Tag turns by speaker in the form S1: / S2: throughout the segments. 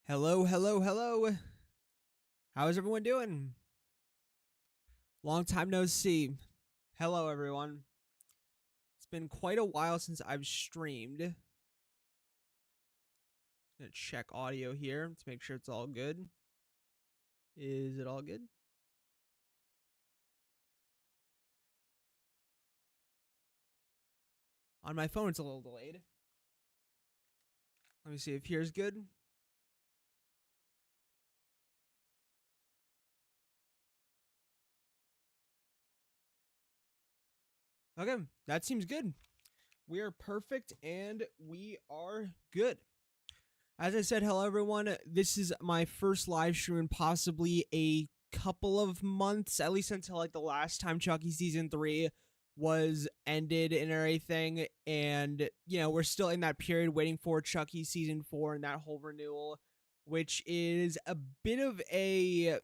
S1: Hello, hello, hello. How is everyone doing? Long time no see. Hello, everyone. It's been quite a while since I've streamed. Gonna check audio here to make sure it's all good. Is it all good? On my phone, it's a little delayed. Let me see if here's good. Okay, that seems good. We are perfect and we are good. As I said, hello everyone. This is my first live stream in possibly a couple of months, at least until like the last time Chucky season 3 was ended and everything. And we're still in that period waiting for Chucky season 4 and that whole renewal, which is a bit of a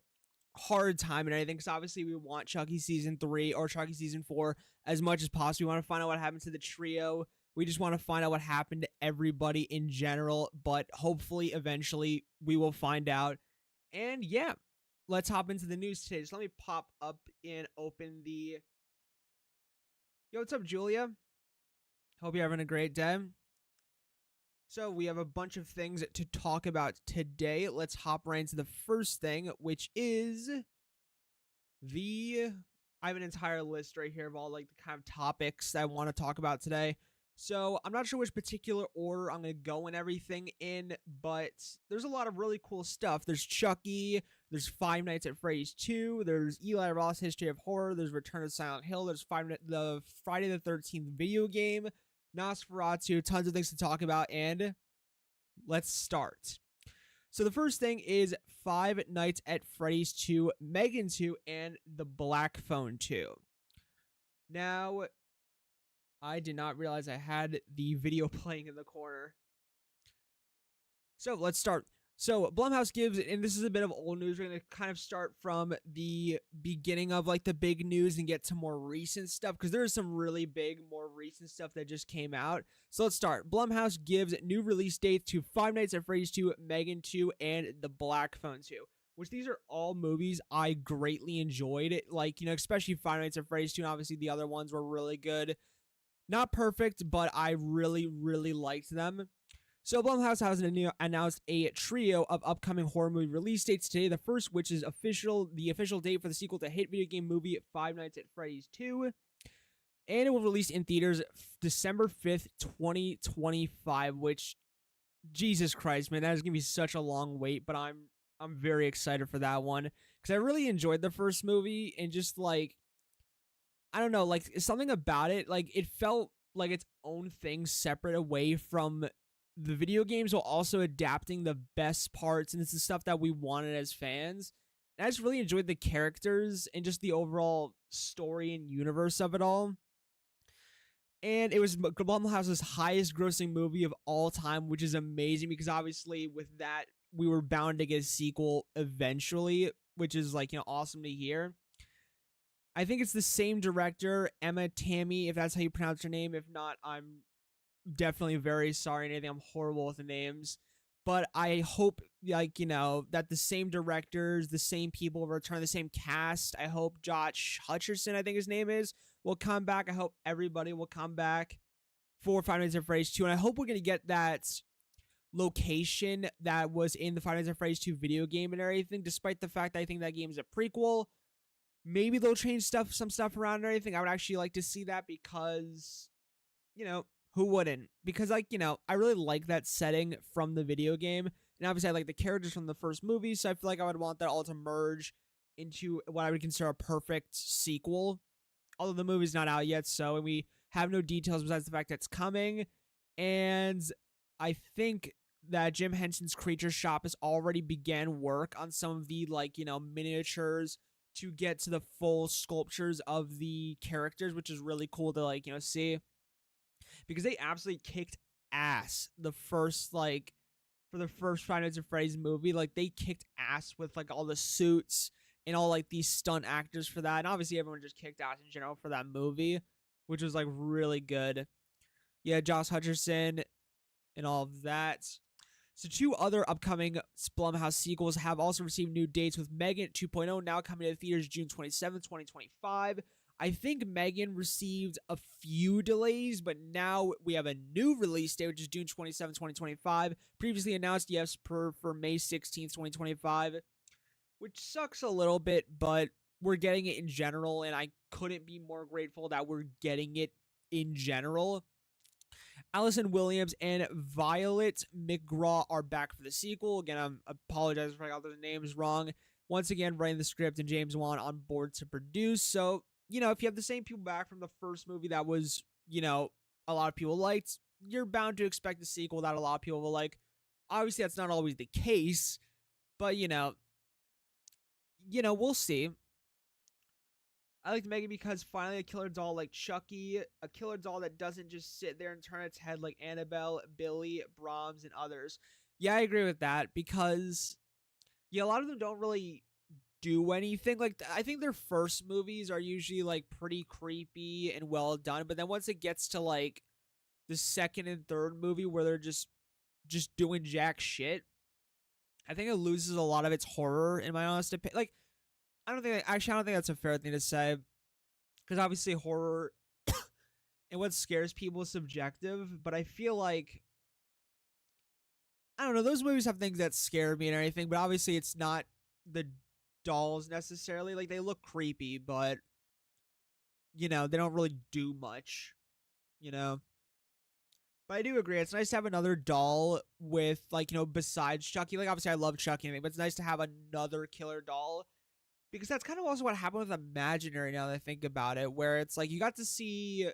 S1: hard time and everything, because obviously we want Chucky season 3 or Chucky season 4 as much as possible. We want to find out what happened to the trio. We just want to find out what happened to everybody in general, but hopefully eventually we will find out. And yeah, let's hop into the news today. So let me pop up and open the... Yo, what's up, Julia? Hope you're having a great day. So we have a bunch of things to talk about today. Let's hop right into the first thing, which is I have an entire list right here of all like the kind of topics that I want to talk about today. So I'm not sure which particular order I'm going to go and everything in, but there's a lot of really cool stuff. There's Chucky, there's Five Nights at Freddy's 2, there's Eli Roth's History of Horror, there's Return of Silent Hill, there's the Friday the 13th video game, Nosferatu, tons of things to talk about, and let's start. So the first thing is Five Nights at Freddy's 2, Megan 2, and the Black Phone 2. Now, I did not realize I had the video playing in the corner. So let's start. So Blumhouse gives, and this is a bit of old news, we're going to kind of start from the beginning of like the big news and get to more recent stuff, because there's some really big, more recent stuff that just came out. So let's start. Blumhouse gives new release dates to Five Nights at Freddy's 2, Megan 2, and The Black Phone 2, which these are all movies I greatly enjoyed. Like, especially Five Nights at Freddy's 2, and obviously the other ones were really good. Not perfect, but I really, really liked them. So Blumhouse has announced a trio of upcoming horror movie release dates today. The first, which is the official date for the sequel to hit video game movie Five Nights at Freddy's 2. And it will release in theaters December 5th, 2025, which, Jesus Christ, man, that is going to be such a long wait, but I'm very excited for that one, because I really enjoyed the first movie, and just like, I don't know, like something about it, like it felt like its own thing separate away from the video games, while also adapting the best parts, and it's the stuff that we wanted as fans. And I just really enjoyed the characters and just the overall story and universe of it all. And it was Blumhouse's highest grossing movie of all time, which is amazing, because obviously with that, we were bound to get a sequel eventually, which is like, awesome to hear. I think it's the same director, Emma Tammy, if that's how you pronounce her name. If not, I'm definitely very sorry and anything. I'm horrible with the names. But I hope, that the same directors, the same people return, the same cast. I hope Josh Hutcherson, I think his name is, will come back. I hope everybody will come back for Five Nights at Freddy's 2. And I hope we're going to get that location that was in the Five Nights at Freddy's 2 video game and everything, despite the fact that I think that game is a prequel. Maybe they'll change some stuff around and everything. I would actually like to see that, because, who wouldn't? Because, I really like that setting from the video game. And obviously, I like the characters from the first movie, so I feel like I would want that all to merge into what I would consider a perfect sequel. Although the movie's not out yet, and we have no details besides the fact that it's coming. And I think that Jim Henson's Creature Shop has already began work on some of the, miniatures to get to the full sculptures of the characters, which is really cool to, see. Because they absolutely kicked ass for the first Five Nights at Freddy's movie. Like, they kicked ass with, all the suits and all, these stunt actors for that. And obviously, everyone just kicked ass in general for that movie, which was, really good. Yeah, Josh Hutcherson and all of that. So two other upcoming Blumhouse sequels have also received new dates, with Megan 2.0 now coming to the theaters June 27th, 2025. I think Megan received a few delays, but now we have a new release date, which is June 27th, 2025. Previously announced, yes, for May 16th, 2025, which sucks a little bit, but we're getting it in general, and I couldn't be more grateful that we're getting it in general. Allison Williams and Violet McGraw are back for the sequel. Again, I apologize if I got those names wrong. Once again, writing the script and James Wan on board to produce. So, if you have the same people back from the first movie that was, a lot of people liked, you're bound to expect a sequel that a lot of people will like. Obviously, that's not always the case, but, we'll see. I like Megan because finally a killer doll like Chucky, a killer doll that doesn't just sit there and turn its head like Annabelle, Billy, Brahms, and others. Yeah, I agree with that because, a lot of them don't really do anything. Like, I think their first movies are usually like pretty creepy and well done, but then once it gets to like the second and third movie where they're just doing jack shit, I think it loses a lot of its horror, in my honest opinion. Like, I don't think that's a fair thing to say, because obviously horror and what scares people is subjective, but I feel like, I don't know, those movies have things that scare me and everything, but obviously it's not the dolls necessarily. Like, they look creepy, but, they don't really do much, But I do agree, it's nice to have another doll with, like, besides Chucky. Like, obviously I love Chucky and everything, but it's nice to have another killer doll. Because that's kind of also what happened with Imaginary, now that I think about it, where it's like you got to see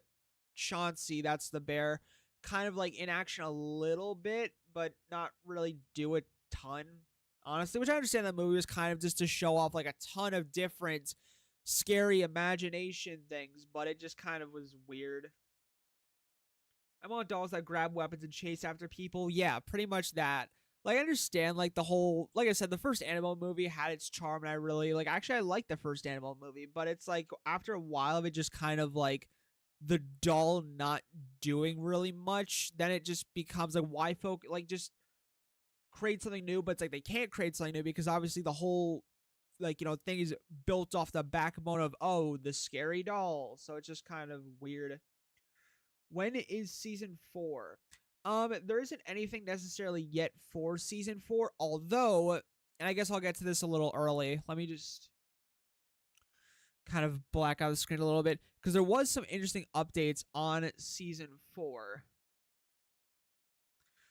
S1: Chauncey, that's the bear, kind of like in action a little bit, but not really do a ton, honestly. Which I understand that movie was kind of just to show off like a ton of different scary imagination things, but it just kind of was weird. I want dolls that grab weapons and chase after people. Yeah, pretty much that. Like, I understand, like, the whole, like I said, the first Annabelle movie had its charm, and I really, like, actually, I liked the first Annabelle movie, but it's, like, after a while of it just kind of, like, the doll not doing really much, then it just becomes, like, why folk, like, just create something new, but it's, like, they can't create something new, because obviously the whole, like, thing is built off the backbone of, oh, the scary doll, so it's just kind of weird. When is season 4? There isn't anything necessarily yet for season 4, although, and I guess I'll get to this a little early. Let me just kind of black out the screen a little bit, because there was some interesting updates on season 4.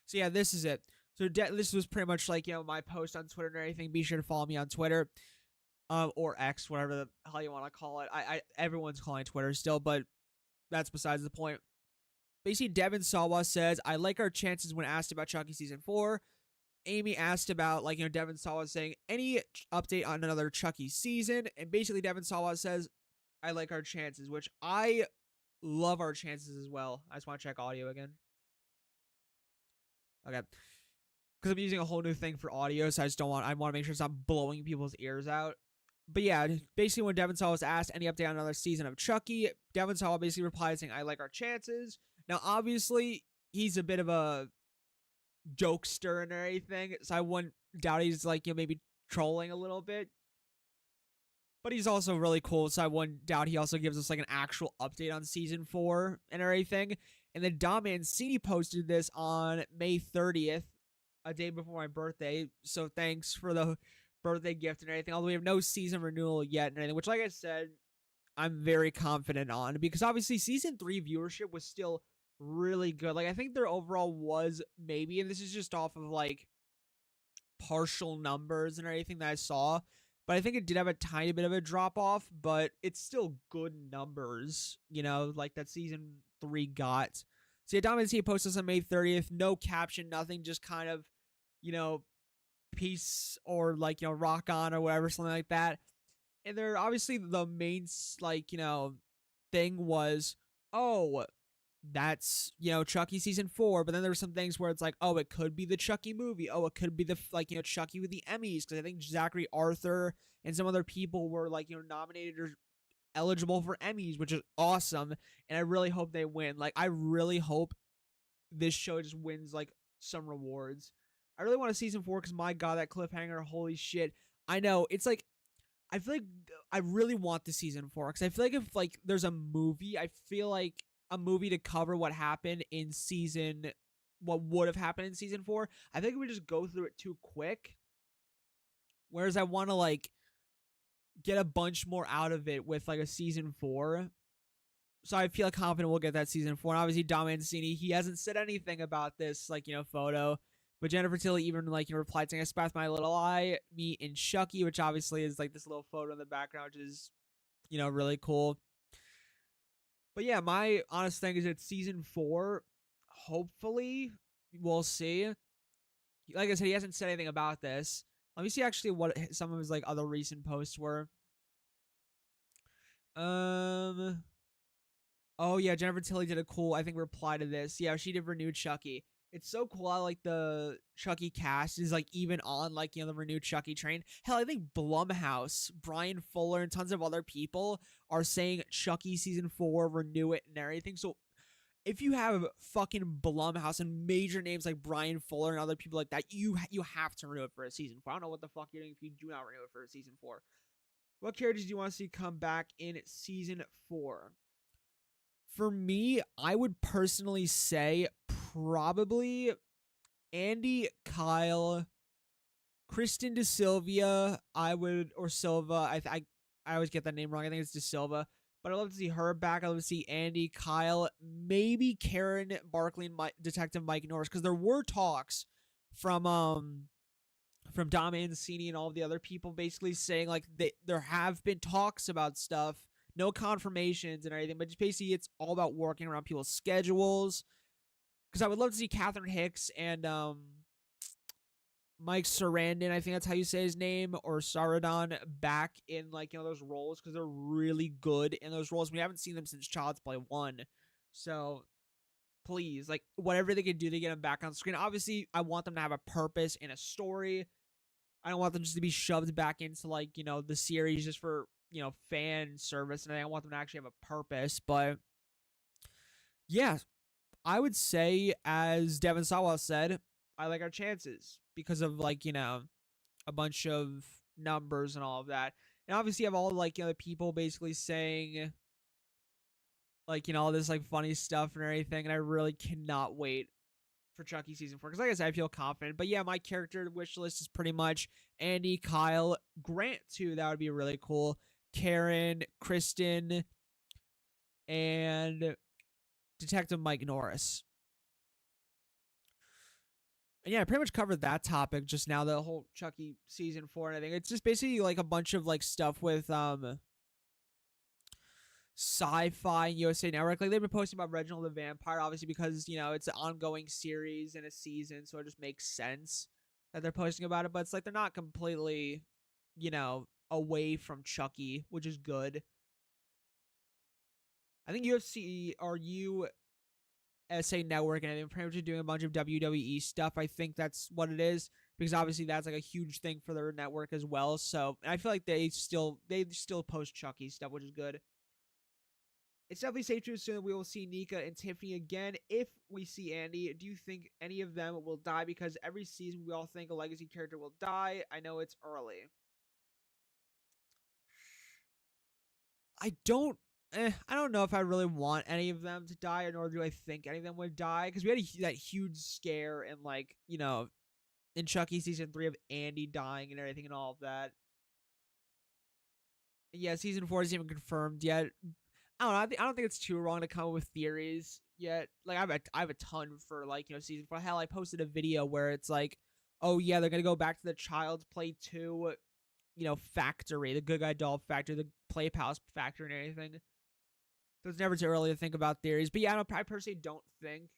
S1: So yeah, this is it. So this was pretty much like, my post on Twitter and everything. Be sure to follow me on Twitter, or X, whatever the hell you want to call it. Everyone's calling it Twitter still, but that's besides the point. Basically, Devin Sawa says, I like our chances when asked about Chucky season 4. Amy asked about, like, Devin Sawa saying, any update on another Chucky season? And basically, Devin Sawa says, I like our chances, which I love our chances as well. I just want to check audio again. Okay. Because I'm using a whole new thing for audio, so I want to make sure it's not blowing people's ears out. But yeah, basically when Devin Sawa was asked any update on another season of Chucky, Devin Sawa basically replied saying, I like our chances. Now, obviously, he's a bit of a jokester and everything, so I wouldn't doubt he's, like, maybe trolling a little bit. But he's also really cool, so I wouldn't doubt he also gives us, like, an actual update on season 4 and everything. And then Dom Mancini posted this on May 30th, a day before my birthday, so thanks for the birthday gift and everything, although we have no season renewal yet and everything, which, like I said, I'm very confident on, because obviously season 3 viewership was still really good. Like, I think their overall was maybe, and this is just off of, like, partial numbers and everything that I saw, but I think it did have a tiny bit of a drop off, but it's still good numbers, like that season 3 got. So yeah, Dominant T posted this on May 30th, no caption, nothing, just kind of, peace or, like, rock on or whatever, something like that. And they're obviously the main, like, thing was, oh, that's, Chucky season 4. But then there were some things where it's like, oh, it could be the Chucky movie. Oh, it could be the, like, Chucky with the Emmys. Because I think Zachary Arthur and some other people were, like, nominated or eligible for Emmys, which is awesome. And I really hope they win. Like, I really hope this show just wins, like, some rewards. I really want a season 4 because my god, that cliffhanger, holy shit. I know it's like I feel like I really want the season 4 because I feel like if like there's a movie, I feel like a movie to cover what happened in season, what would have happened in season 4. I think we just go through it too quick. Whereas I want to like get a bunch more out of it with like a season 4. So I feel confident we'll get that season 4. And obviously Dom Mancini, he hasn't said anything about this like photo. But Jennifer Tilly even like replied saying, "I spat my little eye, me and Chucky," which obviously is like this little photo in the background, which is really cool. But yeah, my honest thing is it's season 4. Hopefully, we'll see. Like I said, he hasn't said anything about this. Let me see actually what some of his like other recent posts were. Oh yeah, Jennifer Tilly did a cool, I think, reply to this. Yeah, she did renew Chucky. It's so cool how like the Chucky cast is like even on like the renewed Chucky train. Hell, I think Blumhouse, Brian Fuller, and tons of other people are saying Chucky season 4, renew it and everything. So if you have fucking Blumhouse and major names like Brian Fuller and other people like that, you have to renew it for a season 4. I don't know what the fuck you're doing if you do not renew it for a season 4. What characters do you want to see come back in season 4? For me, I would personally say probably Andy, Kyle, Kristen De Silva. Or Silva. I always get that name wrong. I think it's De Silva. But I'd love to see her back. I'd love to see Andy, Kyle, maybe Karen Barkley and Detective Mike Norris, because there were talks from Dom Mancini and all of the other people basically saying like there have been talks about stuff, no confirmations and everything, but just basically it's all about working around people's schedules. Because I would love to see Catherine Hicks and Mike Sarandon, I think that's how you say his name, or Saradon, back in like those roles, because they're really good in those roles. We haven't seen them since Child's Play 1, so please, like whatever they can do to get them back on screen. Obviously, I want them to have a purpose and a story. I don't want them just to be shoved back into like the series just for fan service, and I want them to actually have a purpose. But yeah, I would say, as Devin Sawa said, I like our chances because of like a bunch of numbers and all of that, and obviously you have all like the people basically saying like all this like funny stuff and everything, and I really cannot wait for Chucky season 4 because like I said, I feel confident. But yeah, my character wish list is pretty much Andy, Kyle, Grant too. That would be really cool. Karen, Kristen, and Detective Mike Norris. And yeah, I pretty much covered that topic just now, the whole Chucky season 4 and everything. It's just basically like a bunch of like stuff with Sci-Fi and USA Network. Like they've been posting about Reginald the Vampire, obviously because it's an ongoing series and a season, so it just makes sense that they're posting about it. But it's like they're not completely, away from Chucky, which is good. I think UFC or USA Network and everything pretty much doing a bunch of WWE stuff. I think that's what it is, because obviously that's like a huge thing for their network as well. So I feel like they still post Chucky stuff, which is good. It's definitely safe to assume that we will see Nika and Tiffany again. If we see Andy, do you think any of them will die? Because every season we all think a legacy character will die. I know it's early. I don't know if I really want any of them to die, nor do I think any of them would die. Because we had that huge scare in like, in Chucky season 3 of Andy dying and everything and all of that. Yeah, season 4 isn't even confirmed yet. I don't know. I don't think it's too wrong to come up with theories yet. Like I have a ton for like season 4. Hell, I posted a video where it's like, oh yeah, they're gonna go back to the Child's Play 2, factory, the Good Guy Doll factory, the Play Palace factory, and everything. So it's never too early to think about theories. But yeah, I personally don't think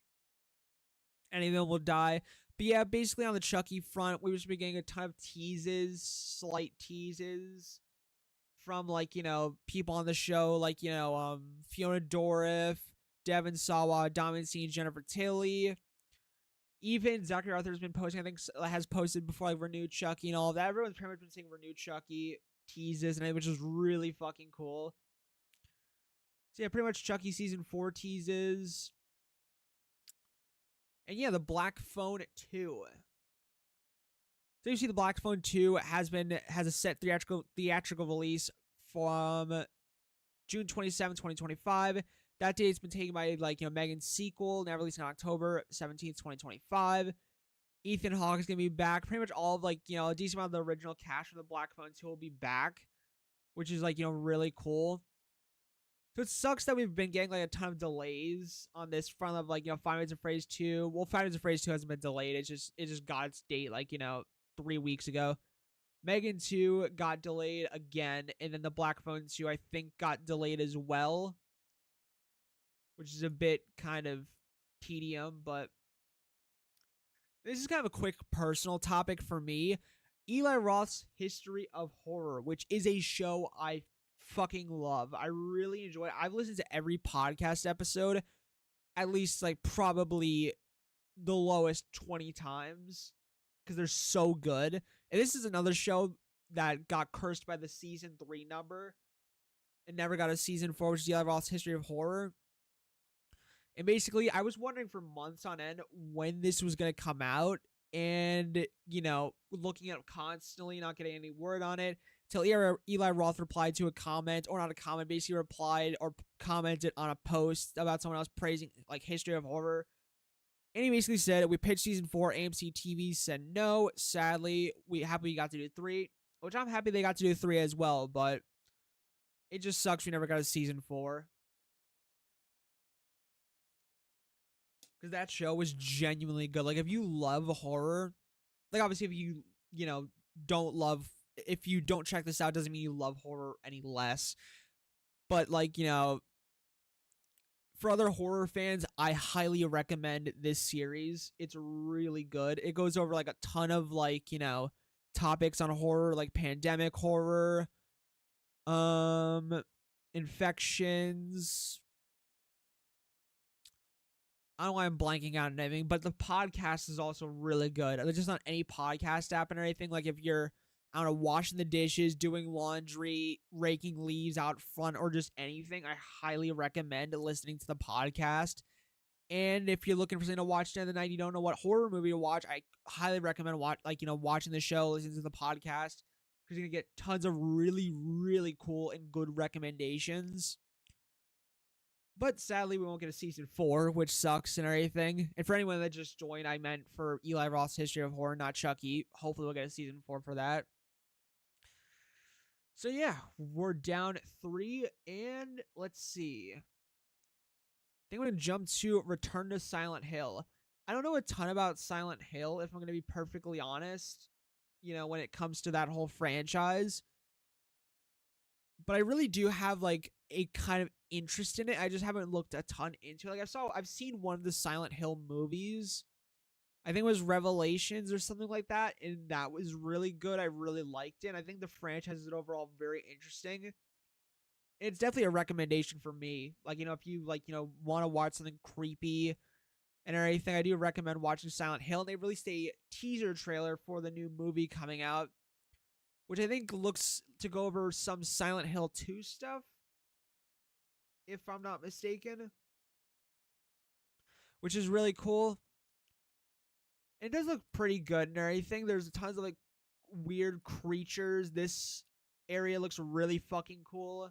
S1: any of them will die. But yeah, basically on the Chucky front, we've just been getting a ton of slight teases from like people on the show, like Fiona Dourif, Devin Sawa, Dom Mancini, Jennifer Tilly. Even Zachary Arthur has been posting, I think has posted before, like renewed Chucky and all of that. Everyone's pretty much been saying renewed Chucky teases and everything, which is really fucking cool. So yeah, pretty much Chucky season 4 teases. And yeah, the Black Phone 2. So you see, the Black Phone 2 has a set theatrical release from June 27, 2025. That date's been taken by Megan's sequel, now released on October 17th, 2025. Ethan Hawke is gonna be back. Pretty much all of a decent amount of the original cast from the Black Phone 2 will be back, which is really cool. So it sucks that we've been getting a ton of delays on this front of Five Nights at Freddy's 2. Well, Five Nights at Freddy's 2 hasn't been delayed. It just got its date 3 weeks ago. Megan 2 got delayed again, and then the Black Phone 2 I think got delayed as well, which is a bit kind of tedium, but this is kind of a quick personal topic for me. Eli Roth's History of Horror, which is a show I fucking love. I really enjoy it. I've listened to every podcast episode at least probably the lowest 20 times because they're so good. And this is another show that got cursed by the season 3 number and never got a season 4, which is Eli Roth's History of Horror. And basically, I was wondering for months on end when this was going to come out, and, looking at it constantly, not getting any word on it, till Eli Roth replied to a comment, or not a comment, basically replied or commented on a post about someone else praising, History of Horror. And he basically said, we pitched season 4, AMC TV said no. Sadly, we got to do 3, which I'm happy they got to do 3 as well, but it just sucks we never got a season 4. Because that show was genuinely good. If you love horror, obviously if you, if you don't check this out, doesn't mean you love horror any less. But, for other horror fans, I highly recommend this series. It's really good. It goes over, a ton of, topics on horror, pandemic horror, infections. I don't know why I'm blanking out on anything, but the podcast is also really good. It's just not any podcast app or anything. If you're, I don't know, washing the dishes, doing laundry, raking leaves out front, or just anything, I highly recommend listening to the podcast. And if you're looking for something to watch at the night, you don't know what horror movie to watch, I highly recommend watching the show, listening to the podcast, because you're going to get tons of really, really cool and good recommendations. But sadly, we won't get a season 4, which sucks and everything. And for anyone that just joined, I meant for Eli Roth's History of Horror, not Chucky. Hopefully we'll get a season 4 for that. So yeah, we're down 3, and let's see. I think I'm going to jump to Return to Silent Hill. I don't know a ton about Silent Hill, if I'm going to be perfectly honest, when it comes to that whole franchise. But I really do have, a kind of interest in it. I just haven't looked a ton into it. I've seen one of the Silent Hill movies. I think it was Revelations or something like that, and that was really good. I really liked it. And I think the franchise is overall very interesting. It's definitely a recommendation for me. If you want to watch something creepy and everything, I do recommend watching Silent Hill. And they released a teaser trailer for the new movie coming out, which I think looks to go over some Silent Hill 2 stuff, if I'm not mistaken, which is really cool. It does look pretty good and everything. There's tons of weird creatures. This area looks really fucking cool.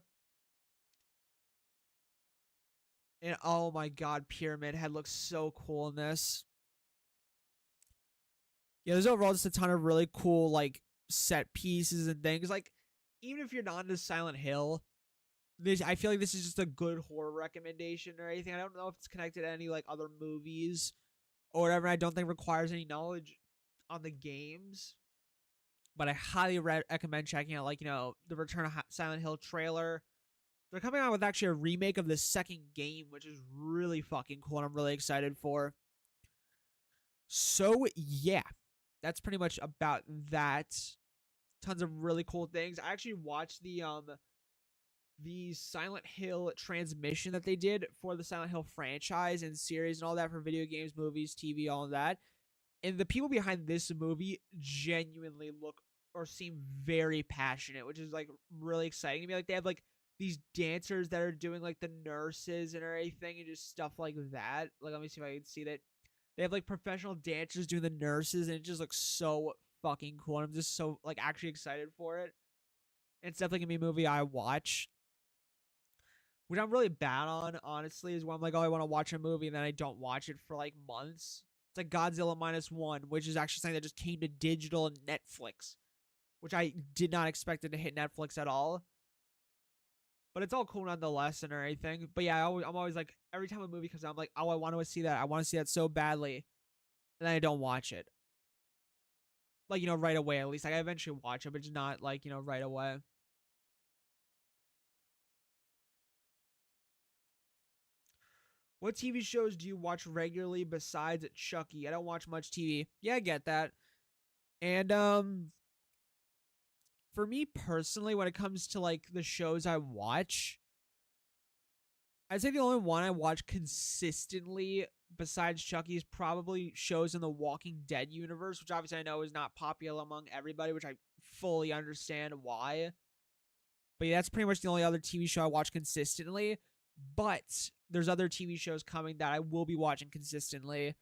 S1: And oh my god, Pyramid Head looks so cool in this. Yeah, there's overall just a ton of really cool set pieces and things. Even if you're not into Silent Hill, I feel like this is just a good horror recommendation or anything. I don't know if it's connected to any other movies or whatever. I don't think it requires any knowledge on the games, but I highly recommend checking out the Return of Silent Hill trailer. They're coming out with actually a remake of the second game, which is really fucking cool, and I'm really excited for. So yeah, that's pretty much about that. Tons of really cool things. I actually watched the Silent Hill transmission that they did for the Silent Hill franchise and series and all that for video games, movies, TV, all of that. And the people behind this movie genuinely look or seem very passionate, which is really exciting to me. They have these dancers that are doing the nurses and everything and just stuff like that. Let me see if I can see that. They have professional dancers doing the nurses, and it just looks so fucking cool. And I'm just so like actually excited for it. And it's definitely gonna be a movie I watch, which I'm really bad on, honestly, is when I'm like, oh, I want to watch a movie and then I don't watch it for like months. It's like Godzilla minus one, which is actually something that just came to digital and Netflix, which I did not expect it to hit Netflix at all. But it's all cool nonetheless and everything. But yeah, I'm always like, every time a movie comes out, I'm like, oh, I want to see that. I want to see that so badly. And then I don't watch it. Like, right away at least. Like, I eventually watch it, but just not like, right away. What TV shows do you watch regularly besides Chucky? I don't watch much TV. Yeah, I get that. And for me personally, when it comes to like the shows I watch, I'd say the only one I watch consistently besides Chucky is probably shows in the Walking Dead universe, which obviously I know is not popular among everybody, which I fully understand why. But yeah, that's pretty much the only other TV show I watch consistently. But there's other TV shows coming that I will be watching consistently.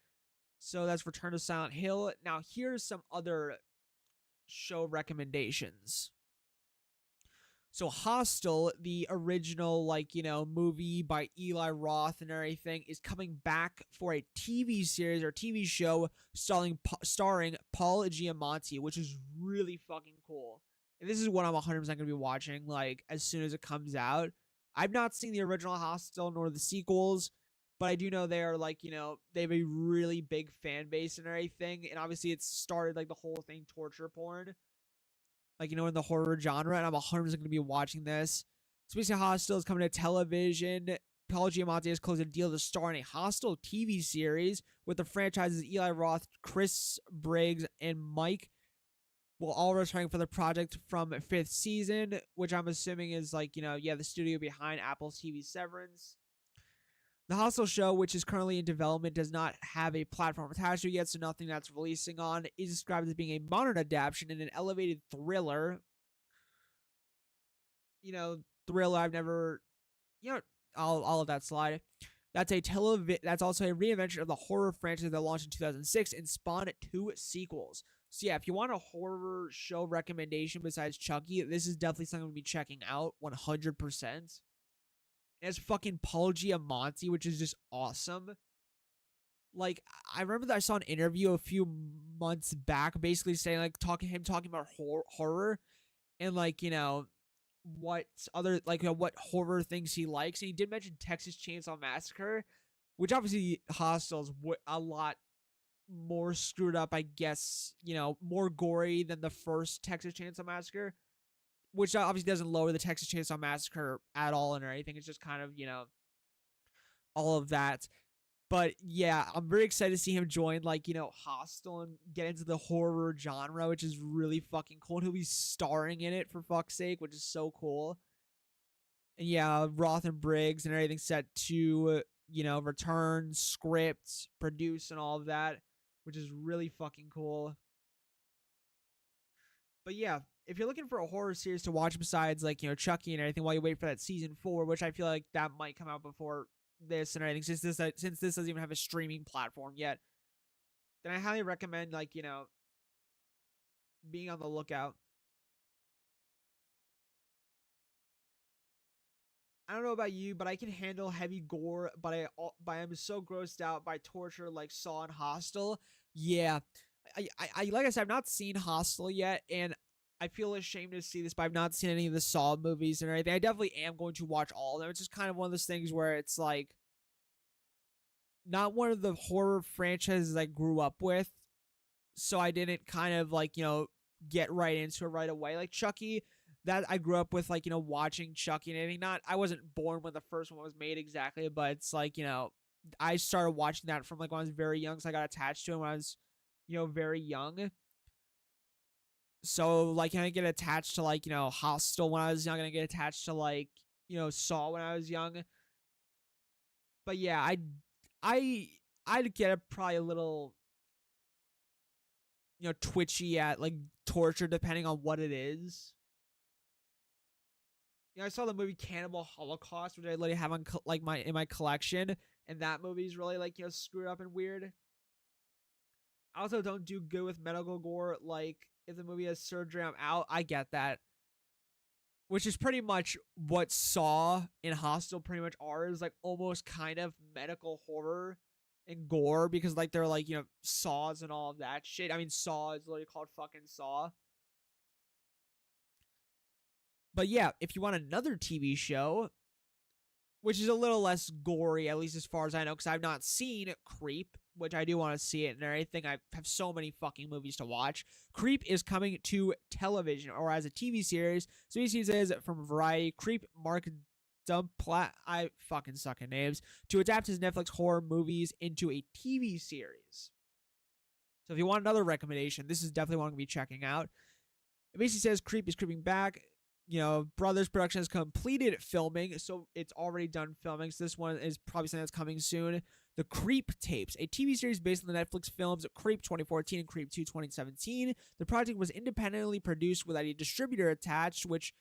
S1: So that's Return to Silent Hill. Now, here's some other show recommendations. So Hostel, the original movie by Eli Roth and everything, is coming back for a TV series or TV show starring Paul Giamatti, which is really fucking cool. And this is what I'm 100% going to be watching like as soon as it comes out. I've not seen the original Hostel nor the sequels, but I do know they are they have a really big fan base and everything. And obviously it's started like the whole thing torture porn, in the horror genre, and I'm 100% going to be watching this. Speaking of Hostel is coming to television. Paul Giamatti has closed a deal to star in a Hostel TV series with the franchises Eli Roth, Chris Briggs, and Mike will all returning for the project from 5th season, which I'm assuming is the studio behind Apple's TV Severance. The Hostel show, which is currently in development, does not have a platform attached to it yet, so nothing that's releasing on is described as being a modern adaptation and an elevated thriller. Thriller I've never, all of that slide. That's That's also a reinvention of the horror franchise that launched in 2006 and spawned 2 sequels. So yeah, if you want a horror show recommendation besides Chucky, this is definitely something to be checking out 100%. It's fucking Paul Giamatti, which is just awesome. Like, I remember that I saw an interview a few months back, basically saying talking about horror and what other what horror things he likes. And he did mention Texas Chainsaw Massacre, which obviously Hostel's a lot more screwed up, I guess. More gory than the first Texas Chainsaw Massacre, which obviously doesn't lower the Texas Chainsaw Massacre at all or anything. It's just kind of all of that. But yeah, I'm very excited to see him join Hostel and get into the horror genre, which is really fucking cool. And he'll be starring in it for fuck's sake, which is so cool. And yeah, Roth and Briggs and everything set to return, script, produce, and all of that, which is really fucking cool. But yeah, if you're looking for a horror series to watch besides Chucky and everything while you wait for that season 4, which I feel like that might come out before this and everything, since this doesn't even have a streaming platform yet, then I highly recommend being on the lookout. I don't know about you, but I can handle heavy gore, but I am so grossed out by torture like Saw and Hostel. Yeah, I like I said, I've not seen Hostel yet, and I feel ashamed to see this, but I've not seen any of the Saw movies and everything. I definitely am going to watch all of them. It's just kind of one of those things where it's not one of the horror franchises I grew up with, so I didn't kind of get right into it right away. Like Chucky, that I grew up with watching Chucky and everything. Not I wasn't born when the first one was made exactly, but it's I started watching that from when I was very young, so I got attached to it when I was very young. So can I get attached to Hostel when I was young, and I get attached to Saw when I was young. But yeah, I'd get probably a little twitchy at torture depending on what it is. I saw the movie Cannibal Holocaust, which I literally have on in my collection, and that movie's really screwed up and weird. I also don't do good with medical gore. Like, if the movie has surgery, I'm out. I get that. Which is pretty much what Saw and Hostel pretty much are, is like almost kind of medical horror and gore, because like they're like, saws and all of that shit. I mean, Saw is literally called fucking Saw. But yeah, if you want another TV show, which is a little less gory, at least as far as I know, because I've not seen Creep, which I do want to see it and everything. I have so many fucking movies to watch. Creep is coming to television, or as a TV series. So he says from Variety, Creep Mark Dumplat, I fucking suck at names, to adapt his Netflix horror movies into a TV series. So if you want another recommendation, this is definitely one to be checking out. It basically says Creep is creeping back. Brothers Production has completed filming, so it's already done filming. So this one is probably something that's coming soon. The Creep Tapes, a TV series based on the Netflix films Creep 2014 and Creep 2 2017. The project was independently produced without a distributor attached, which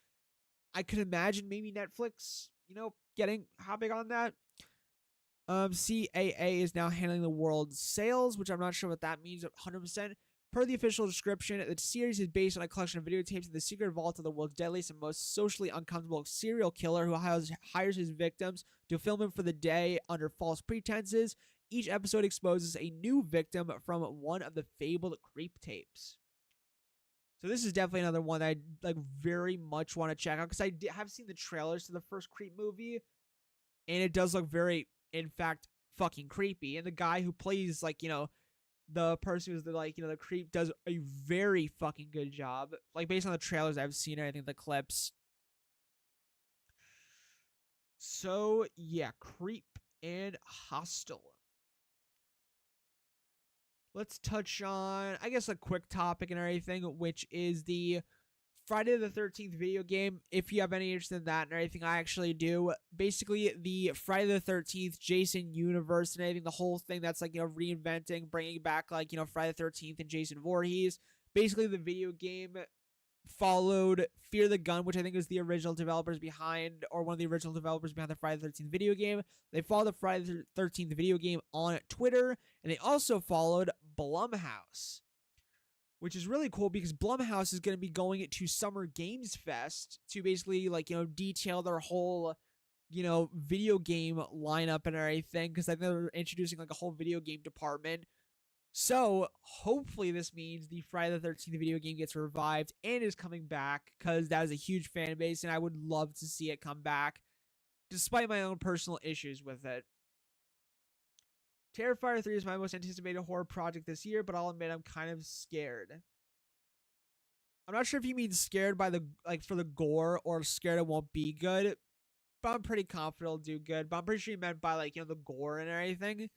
S1: I could imagine maybe Netflix, hopping on that. CAA is now handling the world's sales, which I'm not sure what that means 100%. Per the official description, the series is based on a collection of videotapes of the secret vault of the world's deadliest and most socially uncomfortable serial killer who hires his victims to film him for the day under false pretenses. Each episode exposes a new victim from one of the fabled Creep tapes. So this is definitely another one that I very much want to check out, because I have seen the trailers to the first Creep movie, and it does look very, in fact, fucking creepy. And the guy who plays the person who's the creep does a very fucking good job. Like, based on the trailers I've seen, I think the clips. So yeah, Creep and Hostel. Let's touch on, I guess, a quick topic and everything, which is the Friday the 13th video game. If you have any interest in that and everything, I actually do. Basically, the Friday the 13th Jason universe and everything, the whole thing that's reinventing, bringing back Friday the 13th and Jason Voorhees. Basically, the video game followed Fear the Gun, which I think is the original developers behind, or one of the original developers behind the Friday the 13th video game. They followed the Friday the 13th video game on Twitter, and they also followed Blumhouse, which is really cool because Blumhouse is going to be going to Summer Games Fest to basically detail their whole video game lineup and everything, because I think they're introducing a whole video game department. So hopefully this means the Friday the 13th video game gets revived and is coming back, because that is a huge fan base and I would love to see it come back, despite my own personal issues with it. Terrifier 3 is my most anticipated horror project this year, but I'll admit I'm kind of scared. I'm not sure if you mean scared by for the gore, or scared it won't be good, but I'm pretty confident it'll do good. But I'm pretty sure you meant by the gore and everything.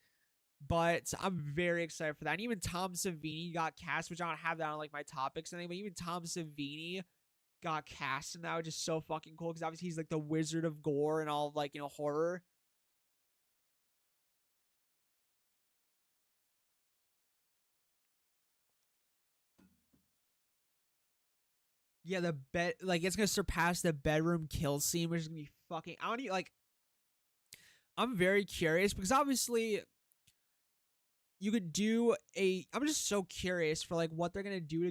S1: But I'm very excited for that. And even Tom Savini got cast, which I don't have that on my topics and anything, but even Tom Savini got cast, and that was just so fucking cool, because obviously he's the wizard of gore and all of horror. Yeah, the bed, it's gonna surpass the bedroom kill scene, which is gonna be fucking. I don't even I'm very curious, because obviously you could do I'm just so curious for what they're gonna do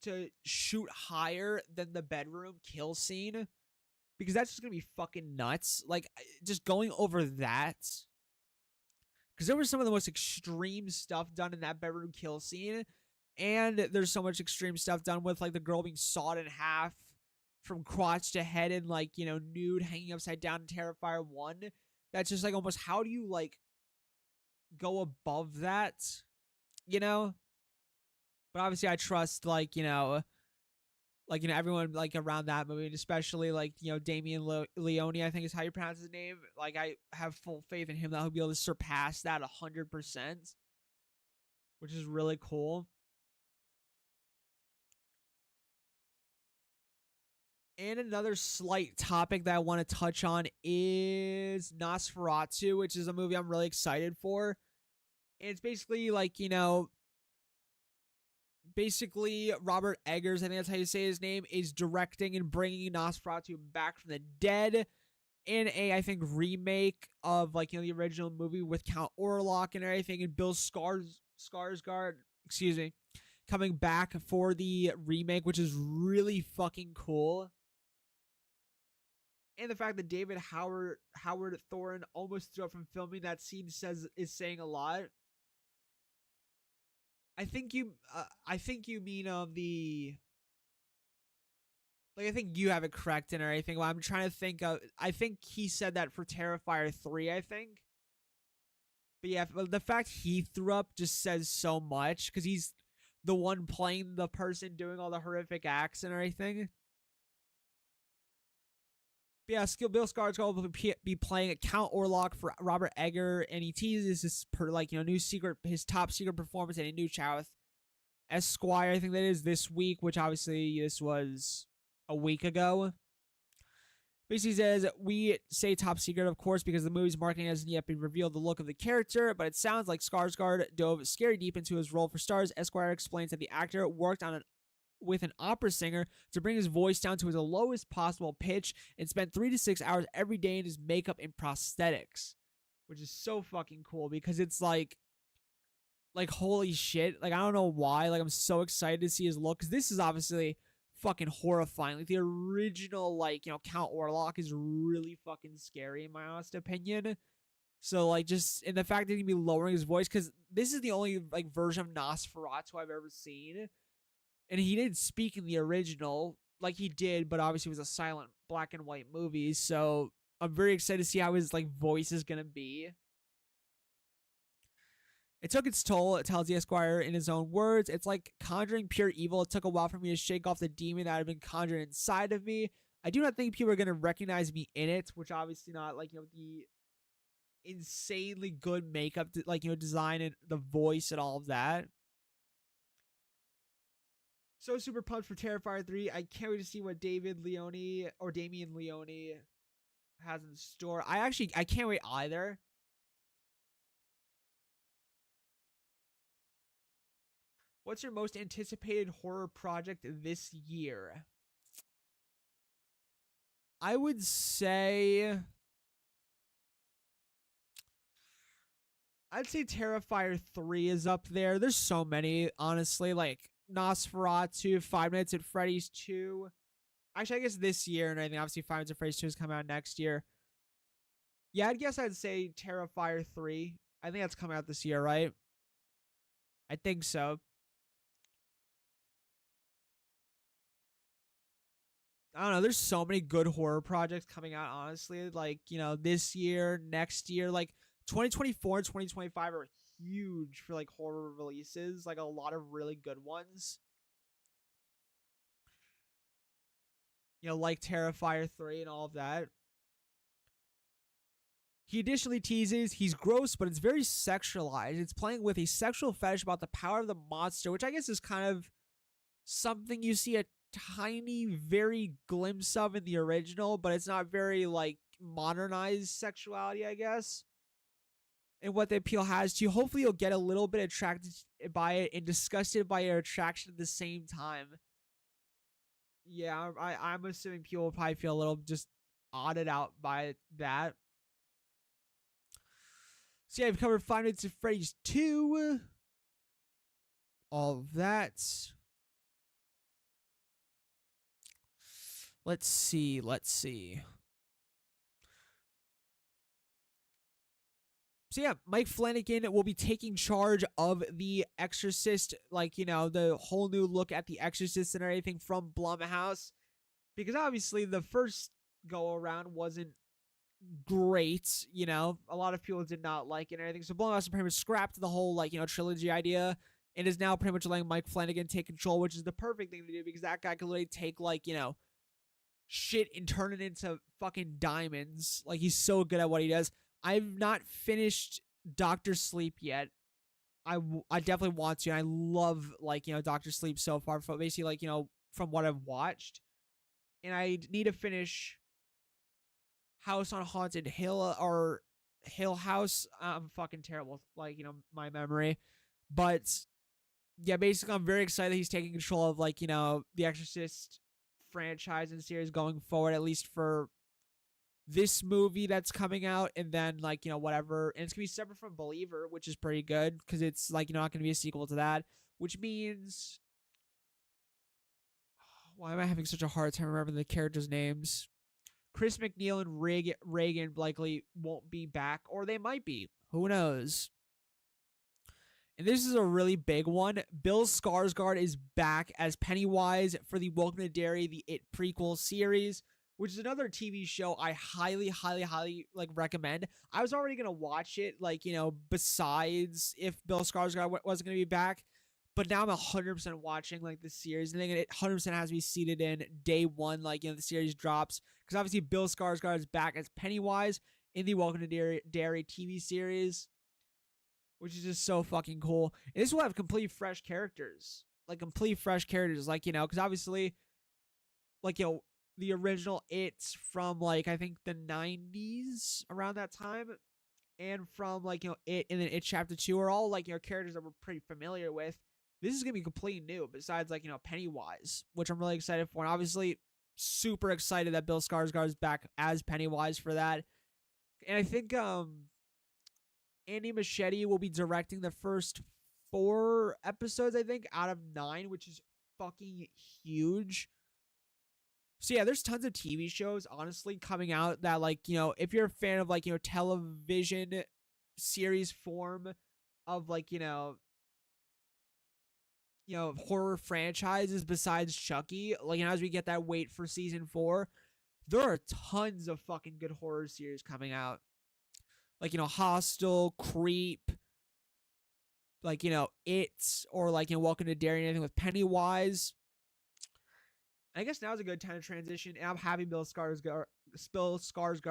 S1: to shoot higher than the bedroom kill scene, because that's just gonna be fucking nuts. Just going over that, because there was some of the most extreme stuff done in that bedroom kill scene. And there's so much extreme stuff done with the girl being sawed in half from crotch to head and nude, hanging upside down in Terrifier 1. That's just almost, how do you go above that? But obviously I trust everyone around that movie, and especially Damien Leone, I think is how you pronounce his name. I have full faith in him that he'll be able to surpass that 100%, which is really cool. And another slight topic that I want to touch on is Nosferatu, which is a movie I'm really excited for. And it's basically basically Robert Eggers, I think that's how you say his name, is directing and bringing Nosferatu back from the dead in I think, remake of the original movie with Count Orlok and everything, and Bill Skarsgård excuse me, coming back for the remake, which is really fucking cool. And the fact that David Howard Thorne almost threw up from filming that scene is saying a lot. I think you mean the like I think you have it correct and everything. Well, I'm trying to think of. I think he said that for Terrifier 3. I think. But yeah, the fact he threw up just says so much because he's the one playing the person doing all the horrific acts and everything. But yeah, Bill Skarsgård will be playing Count Orlok for Robert Egger, and he teases his his top secret performance in a new show with Esquire. I think that is this week, which obviously this was a week ago. Basically says, we say top secret, of course, because the movie's marketing hasn't yet been revealed the look of the character, but it sounds like Skarsgård dove scary deep into his role for Stars. Esquire explains that the actor worked with an opera singer to bring his voice down to his lowest possible pitch and spent 3 to 6 hours every day in his makeup and prosthetics, which is so fucking cool because it's like holy shit. Like, I don't know why. Like, I'm so excited to see his look because this is obviously fucking horrifying. Like, the original, Count Orlok is really fucking scary in my honest opinion. So, just in the fact that he'd be lowering his voice, because this is the only, version of Nosferatu I've ever seen. And he didn't speak in the original like he did, but obviously it was a silent black and white movie. So I'm very excited to see how his, voice is going to be. It took its toll, tells the Esquire in his own words. It's like conjuring pure evil. It took a while for me to shake off the demon that had been conjured inside of me. I do not think people are going to recognize me in it, which obviously not, the insanely good makeup, design and the voice and all of that. So super pumped for Terrifier 3. I can't wait to see what Damien Leone has in store. I can't wait either. What's your most anticipated horror project this year? I would say Terrifier 3 is up there. There's so many, honestly. Nosferatu, 5 Nights at Freddy's 2. Actually, I guess this year, and I think obviously 5 Nights at Freddy's 2 is coming out next year. Yeah, I'd say Terrifier 3. I think that's coming out this year, right? I think so. I don't know. There's so many good horror projects coming out, honestly. This year, next year. 2024 and 2025 are huge for, horror releases. A lot of really good ones. Terrifier 3 and all of that. He additionally teases he's gross, but it's very sexualized. It's playing with a sexual fetish about the power of the monster, which I guess is kind of something you see a tiny, very glimpse of in the original, but it's not very, modernized sexuality, I guess. And what the appeal has to you. Hopefully you'll get a little bit attracted by it and disgusted by your attraction at the same time. Yeah, I'm assuming people will probably feel a little just odded out by that. So yeah, I've covered 5 Nights at Freddy's 2. All of that. Let's see. So yeah, Mike Flanagan will be taking charge of The Exorcist, the whole new look at The Exorcist and everything from Blumhouse. Because obviously the first go around wasn't great, a lot of people did not like it and everything. So Blumhouse pretty much scrapped the whole, trilogy idea and is now pretty much letting Mike Flanagan take control, which is the perfect thing to do because that guy could literally take, shit and turn it into fucking diamonds. He's so good at what he does. I've not finished Dr. Sleep yet. I definitely want to. And I love, Dr. Sleep so far. Basically, from what I've watched. And I need to finish House on Haunted Hill or Hill House. I'm fucking terrible with, my memory. But, yeah, basically, I'm very excited he's taking control of, The Exorcist franchise and series going forward, at least for this movie that's coming out, and then whatever, and it's gonna be separate from Believer, which is pretty good because it's not gonna be a sequel to that, which means why am I having such a hard time remembering the characters' names? Chris McNeil and Reagan likely won't be back, or they might be. Who knows? And this is a really big one. Bill Skarsgård is back as Pennywise for the Welcome to Derry, the It prequel series, which is another TV show I highly, highly, highly recommend. I was already gonna watch it, besides if Bill Skarsgård wasn't gonna be back, but now I'm 100% watching the series. I think it 100% has to be seated in day one, the series drops, because obviously Bill Skarsgård is back as Pennywise in the Welcome to Derry TV series, which is just so fucking cool. And this will have complete fresh characters, because obviously, the original It's from I think the 90s around that time, and from It and then It Chapter 2 are all characters that we're pretty familiar with. This is gonna be completely new, besides Pennywise, which I'm really excited for, and obviously super excited that Bill Skarsgård is back as Pennywise for that. And I think Andy Muschietti will be directing the first 4 episodes, I think, out of 9, which is fucking huge. So yeah, there's tons of TV shows, honestly, coming out that, if you're a fan of, television series form of, horror franchises besides Chucky, as we get that wait for season 4, there are tons of fucking good horror series coming out. Hostel, Creep, It, or Welcome to Derry, anything with Pennywise. I guess now's a good time to transition, and I'm happy Bill Skarsgård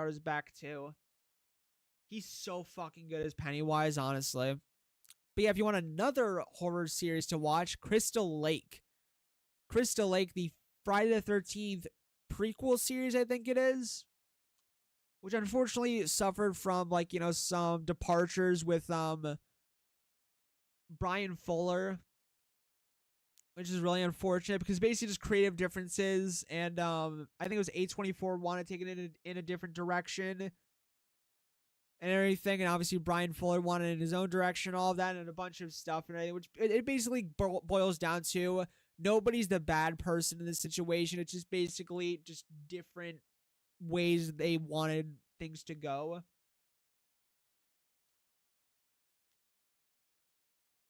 S1: is back too. He's so fucking good as Pennywise, honestly. But yeah, if you want another horror series to watch, Crystal Lake. Crystal Lake, the Friday the 13th prequel series, I think it is, which unfortunately suffered from some departures with Brian Fuller, which is really unfortunate because basically just creative differences, and I think it was A24 wanted to take it in a different direction and everything, and obviously Brian Fuller wanted it in his own direction, all of that, and a bunch of stuff and everything, which it basically boils down to nobody's the bad person in this situation. It's just basically just different ways they wanted things to go.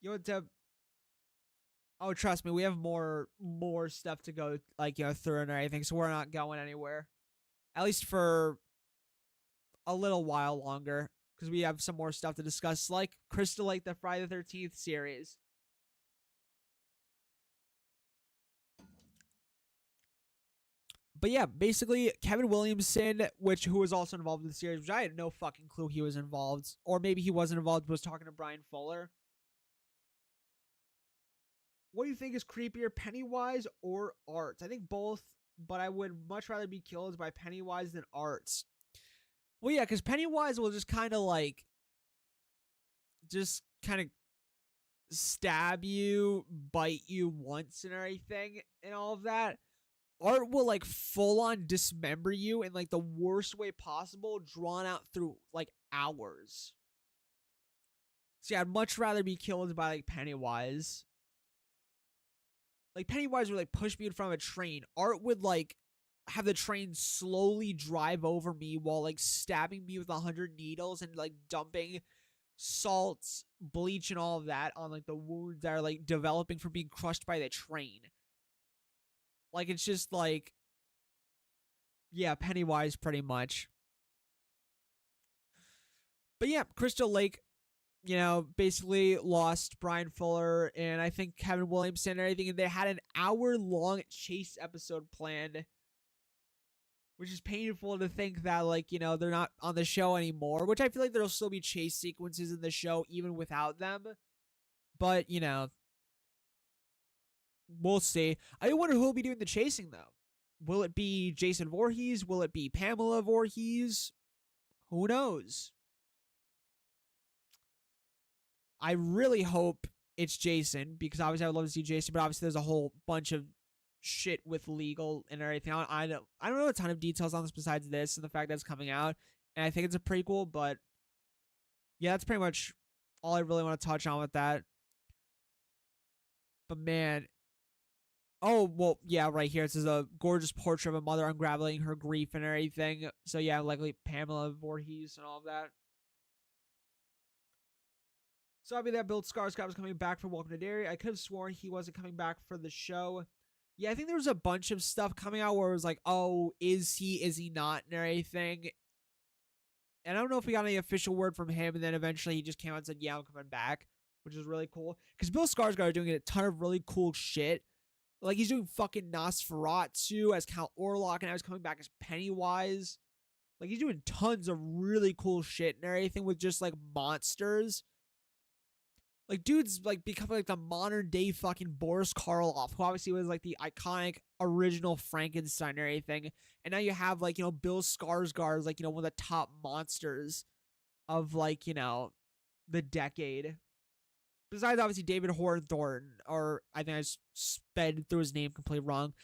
S1: You know what? Oh, trust me, we have more stuff to go through and everything, so we're not going anywhere, at least for a little while longer, because we have some more stuff to discuss, like Crystal Lake, the Friday the 13th series. But yeah, basically Kevin Williamson, who was also involved in the series, which I had no fucking clue he was involved, or maybe he wasn't involved, but was talking to Brian Fuller. What do you think is creepier, Pennywise or Arts? I think both, but I would much rather be killed by Pennywise than Arts. Well, yeah, because Pennywise will just kind of stab you, bite you once and everything, and all of that. Art will full on dismember you in the worst way possible, drawn out through hours. So yeah, I'd much rather be killed by Pennywise. Pennywise would push me in front of a train. Art would have the train slowly drive over me while stabbing me with 100 needles and dumping salt, bleach, and all of that on the wounds that are developing from being crushed by the train. It's just yeah, Pennywise pretty much. But yeah, Crystal Lake, basically lost Brian Fuller and I think Kevin Williamson and everything, and they had an hour-long chase episode planned, which is painful to think that, they're not on the show anymore, which I feel there'll still be chase sequences in the show even without them. But, we'll see. I wonder who will be doing the chasing, though. Will it be Jason Voorhees? Will it be Pamela Voorhees? Who knows? I really hope it's Jason, because obviously I would love to see Jason, but obviously there's a whole bunch of shit with legal and everything. I don't know a ton of details on this besides this and the fact that it's coming out, and I think it's a prequel, but yeah, that's pretty much all I really want to touch on with that. But man, oh well, yeah, right here. This is a gorgeous portrait of a mother unraveling her grief and everything. So yeah, likely Pamela Voorhees and all of that. So I mean that Bill Skarsgård was coming back for Welcome to Derry. I could have sworn he wasn't coming back for the show. Yeah, I think there was a bunch of stuff coming out where it was like, oh, is he not, and everything. And I don't know if we got any official word from him, and then eventually he just came out and said, yeah, I'm coming back, which is really cool. Because Bill Skarsgård is doing a ton of really cool shit. Like, he's doing fucking Nosferatu as Count Orlok, and now he's coming back as Pennywise. Like, he's doing tons of really cool shit and everything with just, like, monsters. Like, dude's, like, becoming, like, the modern day fucking Boris Karloff, who obviously was, like, the iconic original Frankenstein and everything. And now you have, like, Bill Skarsgård is, like, one of the top monsters of, like, the decade. Besides, obviously, David Hornthorne, or I think I just sped through his name completely wrong.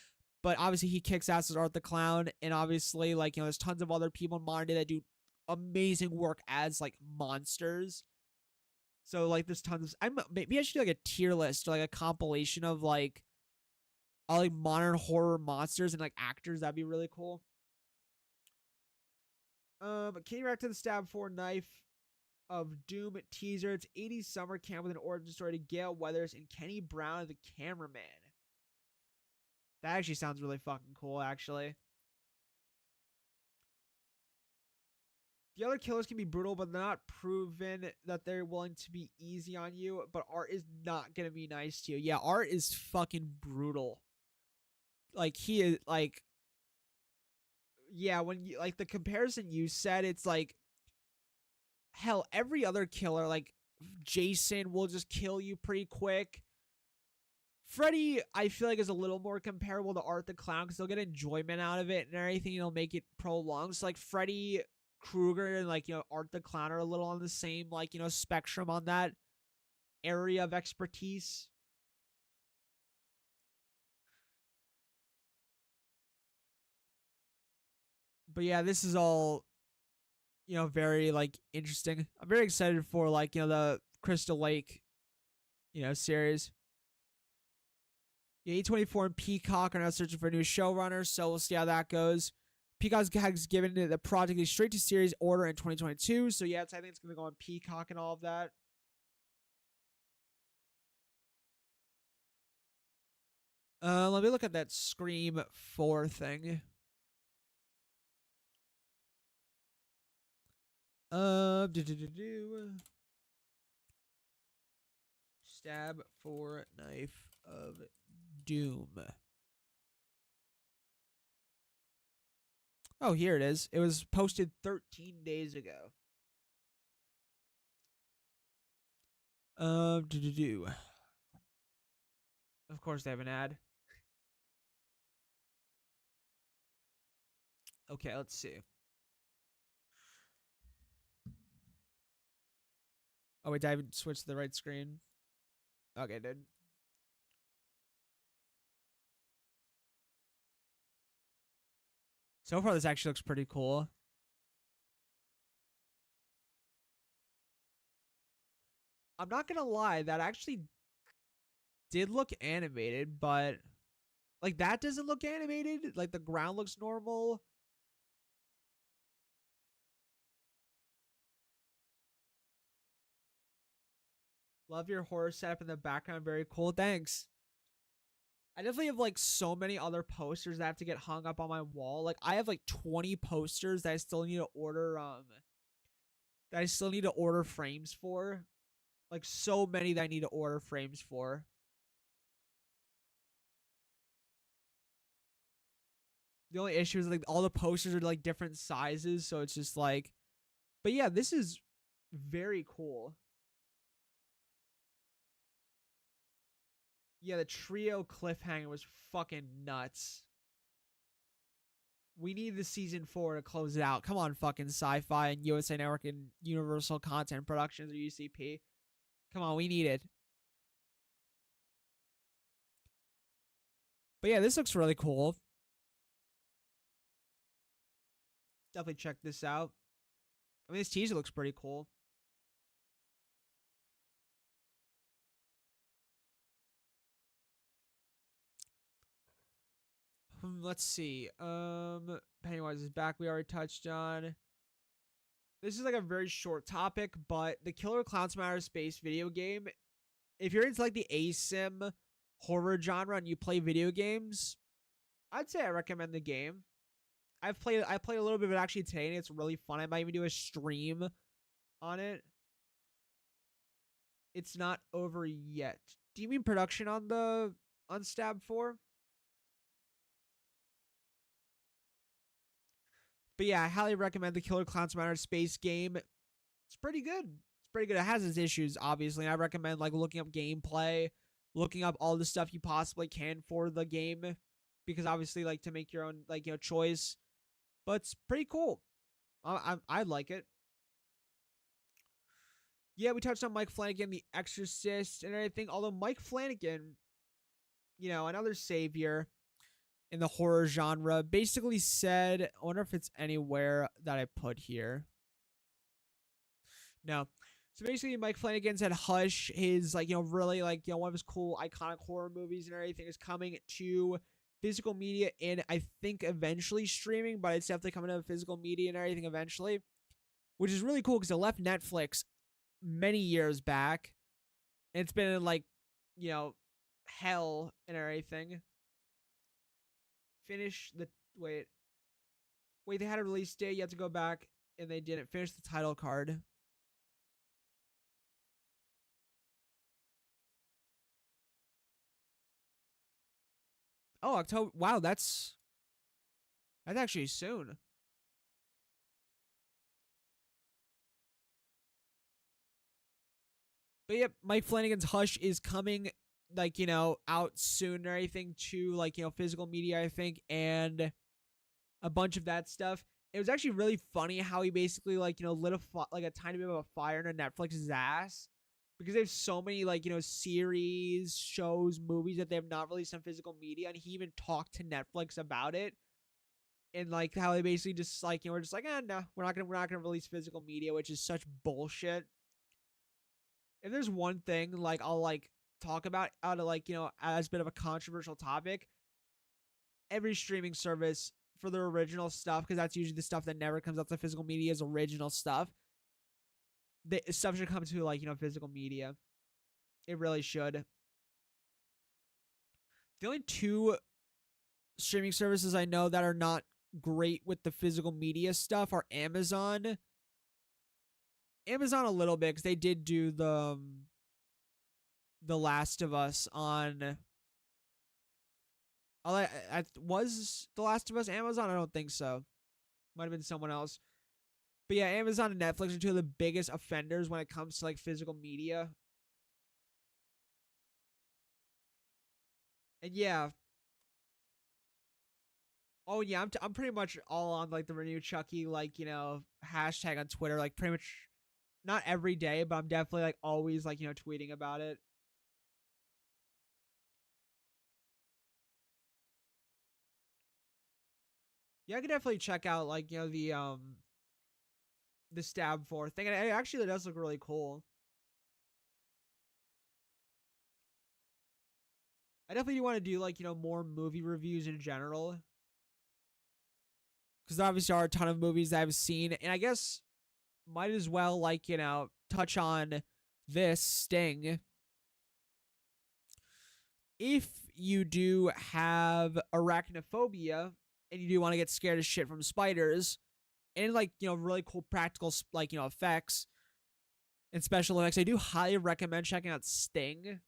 S1: But obviously, he kicks ass as Art the Clown. And obviously, like, there's tons of other people in modern day that do amazing work as, like, monsters. So, like, there's tons of... maybe I should do, like, a tier list or, like, a compilation of, like, all, like, modern horror monsters and, like, actors. That'd be really cool. Getting back to the Stab 4 Knife of Doom teaser. It's 80s summer camp with an origin story to Gail Weathers and Kenny Brown, the cameraman. That actually sounds really fucking cool, actually. The other killers can be brutal, but they're not proven that they're willing to be easy on you. But Art is not going to be nice to you. Yeah, Art is fucking brutal. Like, he is, like... Yeah, when you... Like, the comparison you said, it's like... Hell, every other killer, like, Jason will just kill you pretty quick. Freddy, I feel like, is a little more comparable to Art the Clown because they'll get enjoyment out of it and everything. It'll make it prolonged. So, like, Freddy Krueger and, like, Art the Clown are a little on the same, like, spectrum on that area of expertise. But yeah, this is all, very, like, interesting. I'm very excited for, like, the Crystal Lake, series. Yeah, A24 and Peacock are now searching for a new showrunner, so we'll see how that goes. Peacock has given the project a straight to series order in 2022, so yeah, I think it's going to go on Peacock and all of that. Let me look at that Scream 4 thing. Stab 4 Knife of Doom. Oh, here it is. It was posted 13 days ago. Of course, they have an ad. Okay, let's see. Oh, wait, did I even switch to the right screen? Okay, dude. So far, this actually looks pretty cool. I'm not gonna lie, that actually did look animated, but like that doesn't look animated. Like the ground looks normal. Love your horror setup in the background. Very cool. Thanks. I definitely have like so many other posters that have to get hung up on my wall. Like I have like 20 posters that I still need to order frames for. Like so many that I need to order frames for. The only issue is like all the posters are like different sizes, so it's just like, but yeah, this is very cool. Yeah, the trio cliffhanger was fucking nuts. We need the season 4 to close it out. Come on, fucking Sci-Fi and USA Network and Universal Content Productions or UCP. Come on, we need it. But yeah, this looks really cool. Definitely check this out. I mean, this teaser looks pretty cool. Let's see. Pennywise is back. We already touched on. This is like a very short topic, but the Killer Clowns from Outer Space video game. If you're into like the ASIM horror genre and you play video games, I'd say I recommend the game. I played a little bit of it actually today, and it's really fun. I might even do a stream on it. It's not over yet. Do you mean production on the on Stab 4? But yeah, I highly recommend the Killer Clowns from Outer Space game. It's pretty good. It's pretty good. It has its issues, obviously. And I recommend like looking up gameplay, looking up all the stuff you possibly can for the game, because obviously like to make your own like choice. But it's pretty cool. I like it. Yeah, we touched on Mike Flanagan, The Exorcist, and everything. Although Mike Flanagan, another savior in the horror genre, basically said, I wonder if it's anywhere that I put here. No. So basically, Mike Flanagan said Hush, his really one of his cool iconic horror movies and everything, is coming to physical media and I think eventually streaming, but it's definitely coming to physical media and everything eventually, which is really cool because it left Netflix many years back. And it's been in hell and everything. Finish the wait, they had a release date. You have to go back, and they didn't finish the title card. Oh, October. Wow, that's actually soon. But yep, Mike Flanagan's Hush is coming, out soon and everything to physical media, I think, and a bunch of that stuff. It was actually really funny how he basically lit a tiny bit of a fire under Netflix's ass, because they have so many series, shows, movies that they have not released on physical media, and he even talked to Netflix about it, and how they basically just we're just no, we're not gonna release physical media, which is such bullshit. If there's one thing I'll talk about out of as a bit of a controversial topic, every streaming service for their original stuff, because that's usually the stuff that never comes out to physical media is original stuff. The stuff should come to physical media. It really should. The only two streaming services I know that are not great with the physical media stuff are Amazon. Amazon a little bit, because they did do the Last of Us on. Was The Last of Us Amazon? I don't think so. Might have been someone else. But yeah, Amazon and Netflix are two of the biggest offenders when it comes to physical media. And yeah. Oh yeah, I'm pretty much all on the renewed Chucky hashtag on Twitter, pretty much not every day, but I'm definitely always tweeting about it. Yeah, I could definitely check out the Stab 4 thing, and it actually does look really cool. I definitely do want to do more movie reviews in general, because there obviously are a ton of movies that I've seen, and I guess might as well touch on this Sting. If you do have arachnophobia and you do want to get scared as shit from spiders, and really cool practical effects and special effects, I do highly recommend checking out Sting,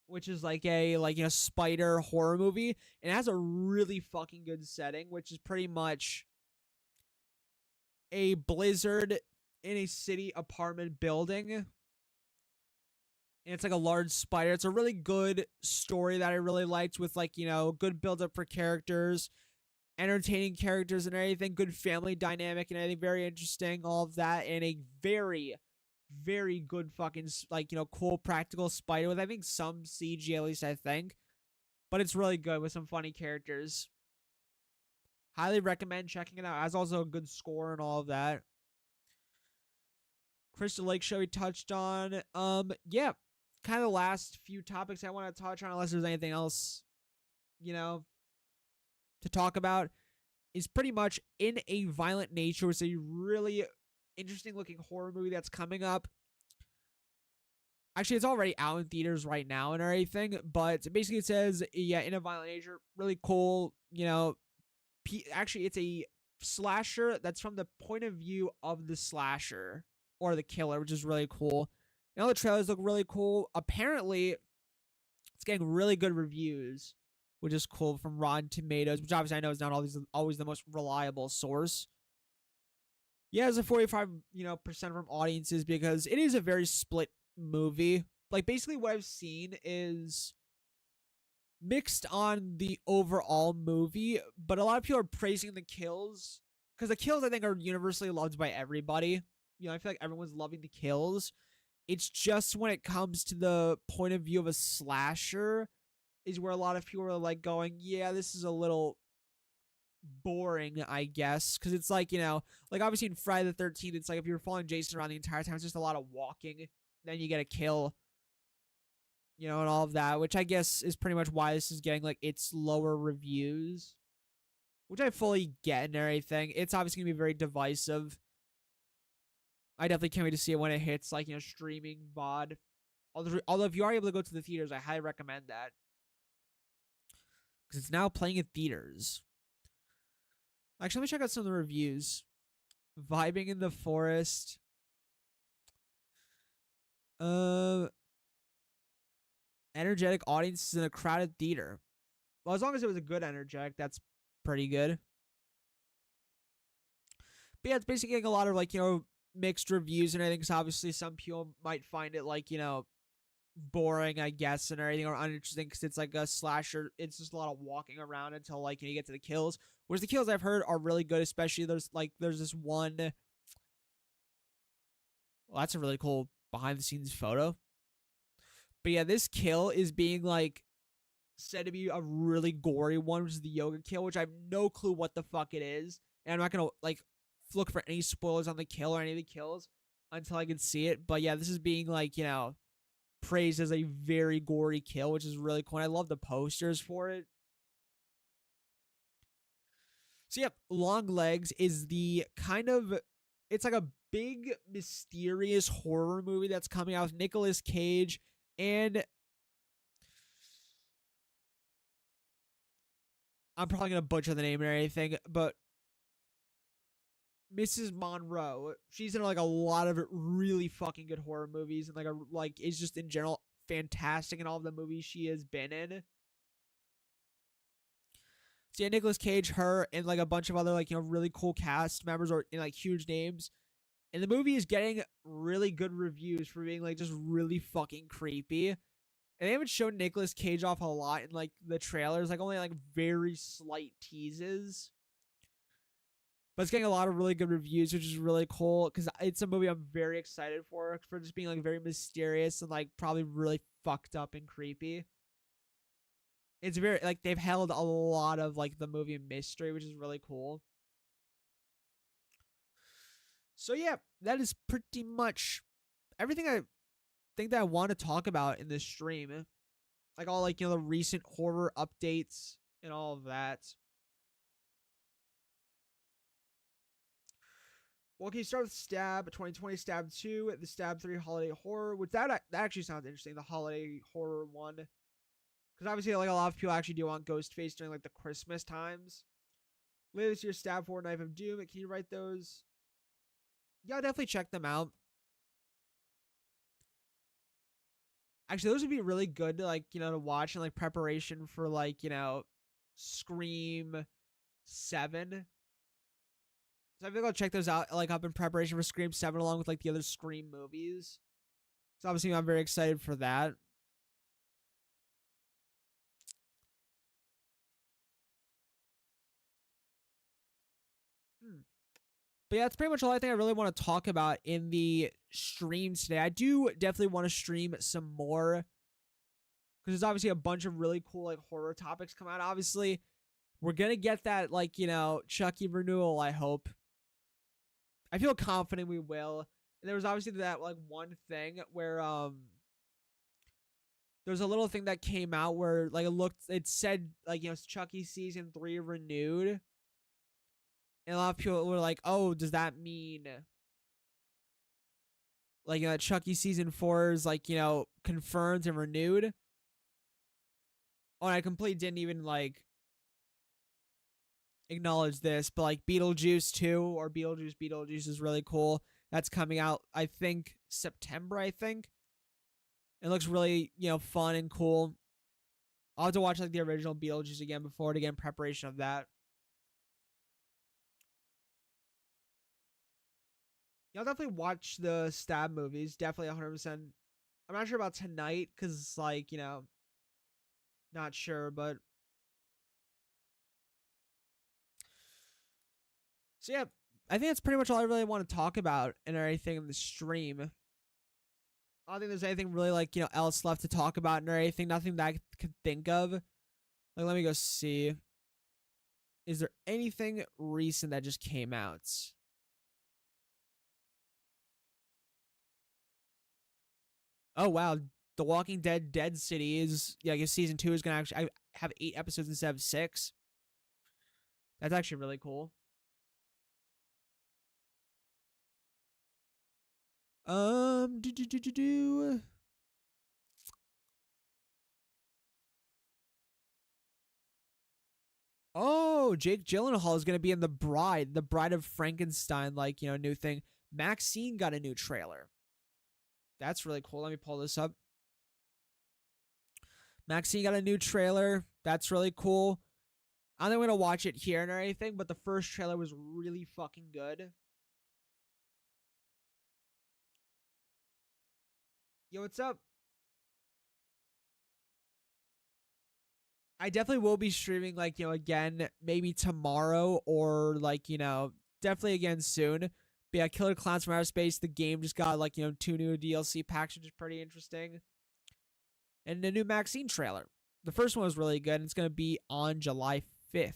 S1: which is a spider horror movie, and it has a really fucking good setting, which is pretty much a blizzard in a city apartment building, and it's a large spider. It's a really good story that I really liked, with good build up for characters, entertaining characters and everything, good family dynamic and everything, very interesting, all of that, and a very, very good fucking cool practical spider with I think some CG, at least I think, but it's really good with some funny characters. Highly recommend checking it out. It has also a good score and all of that. Crystal Lake show we touched on. Yeah, kind of the last few topics I want to touch on, unless there's anything else, you know. to talk about is pretty much In a Violent Nature. It's a really interesting looking horror movie that's coming up. Actually, it's already out in theaters right now and everything, but basically it says, yeah, In a Violent Nature, really cool. Actually, it's a slasher that's from the point of view of the slasher or the killer, which is really cool. The trailers look really cool. Apparently, it's getting really good reviews, which is cool, from Rotten Tomatoes, which obviously I know is not always the most reliable source. Yeah, it's a 45% from audiences because it is a very split movie. Like, basically what I've seen is mixed on the overall movie, but a lot of people are praising the kills because the kills, I think, are universally loved by everybody. I feel like everyone's loving the kills. It's just when it comes to the point of view of a slasher is where a lot of people are like going, yeah, this is a little boring, I guess, because it's like, like obviously in Friday the 13th, it's like if you're following Jason around the entire time, it's just a lot of walking, then you get a kill, and all of that, which I guess is pretty much why this is getting like its lower reviews, which I fully get and everything. It's obviously gonna be very divisive. I definitely can't wait to see it when it hits like streaming VOD. Although if you are able to go to the theaters, I highly recommend that because it's now playing in theaters. Actually, let me check out some of the reviews. Vibing in the forest. Energetic audiences in a crowded theater. Well, as long as it was a good energetic, that's pretty good. But yeah, it's basically getting a lot of like, mixed reviews and everything, because obviously some people might find it like, boring, I guess, and everything, or uninteresting because it's like a slasher. It's just a lot of walking around until like you get to the kills. Whereas the kills I've heard are really good, especially there's this one. Well, that's a really cool behind the scenes photo. But yeah, this kill is being like said to be a really gory one, which is the yoga kill, which I have no clue what the fuck it is, and I'm not gonna like look for any spoilers on the kill or any of the kills until I can see it. But yeah, this is being like praised as a very gory kill, which is really cool. And I love the posters for it. So yep, Long Legs is the kind of, it's like a big mysterious horror movie that's coming out with Nicolas Cage and I'm probably gonna butcher the name and everything, but Mrs. Monroe. She's in like a lot of really fucking good horror movies, and like is just in general fantastic in all of the movies she has been in. So yeah, Nicolas Cage, her, and like a bunch of other like really cool cast members or in like huge names. And the movie is getting really good reviews for being like just really fucking creepy. And they haven't shown Nicolas Cage off a lot in like the trailers, like only like very slight teases. But it's getting a lot of really good reviews, which is really cool because it's a movie I'm very excited for just being like very mysterious and like probably really fucked up and creepy. It's very like they've held a lot of like the movie mystery, which is really cool. So yeah, that is pretty much everything I think that I want to talk about in this stream. Like all like the recent horror updates and all of that. Well, okay, start with Stab 2020, Stab 2, the Stab 3 Holiday Horror, which that actually sounds interesting, the Holiday Horror one. Because obviously, like a lot of people actually do want Ghostface during like the Christmas times. Later this year, Stab 4, Knife of Doom. Can you write those? Yeah, I'll definitely check them out. Actually, those would be really good to like, to watch in like preparation for like, Scream 7. So I think I'll check those out like up in preparation for Scream 7 along with like the other Scream movies. So obviously I'm very excited for that. But yeah, that's pretty much all I think I really want to talk about in the stream today. I do definitely want to stream some more because there's obviously a bunch of really cool like horror topics come out. Obviously, we're gonna get that like Chucky renewal. I hope. I feel confident we will. And there was obviously that like one thing where There's a little thing that came out where like it said like, Chucky season 3 renewed, and a lot of people were like, oh, does that mean like Chucky season 4 is like, confirmed and renewed? Oh, and I completely didn't even like acknowledge this, but like Beetlejuice 2 or Beetlejuice is really cool. That's coming out, I think, September, I think. It looks really, fun and cool. I'll have to watch like the original Beetlejuice again before to get in preparation of that. I'll definitely watch the Stab movies. Definitely 100%. I'm not sure about tonight because, like, not sure, but. So, yeah, I think that's pretty much all I really want to talk about and everything in the stream. I don't think there's anything really, like, else left to talk about and everything. Nothing that I could think of. Like, let me go see. Is there anything recent that just came out? Oh, wow. The Walking Dead Dead City is, I guess season 2 is going to actually have 8 episodes instead of 6. That's actually really cool. Do. Oh, Jake Gyllenhaal is going to be in The Bride of Frankenstein, like, new thing. Maxine got a new trailer. That's really cool. Let me pull this up. Maxine got a new trailer. That's really cool. I don't think I'm going to watch it here and everything, but the first trailer was really fucking good. Yo, what's up? I definitely will be streaming, like, again, maybe tomorrow or, like, definitely again soon. But yeah, Killer Clowns from Outer Space, the game just got, like, 2 new DLC packs, which is pretty interesting. And a new Maxine trailer. The first one was really good, and it's going to be on July 5th.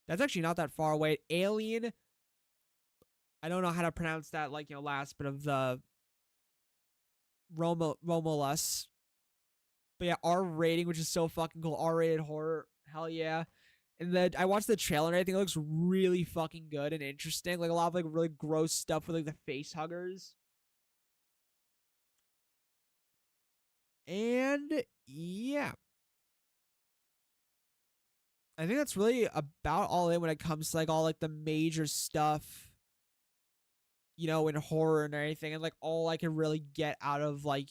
S1: That's actually not that far away. Alien, I don't know how to pronounce that, like, last bit of the Romulus. But yeah, R rating, which is so fucking cool. R-rated horror. Hell yeah. And I watched the trailer and I think it looks really fucking good and interesting. Like a lot of like really gross stuff with like the face huggers. And yeah. I think that's really about all in when it comes to like all like the major stuff, in horror and everything. And like all I can really get out of like,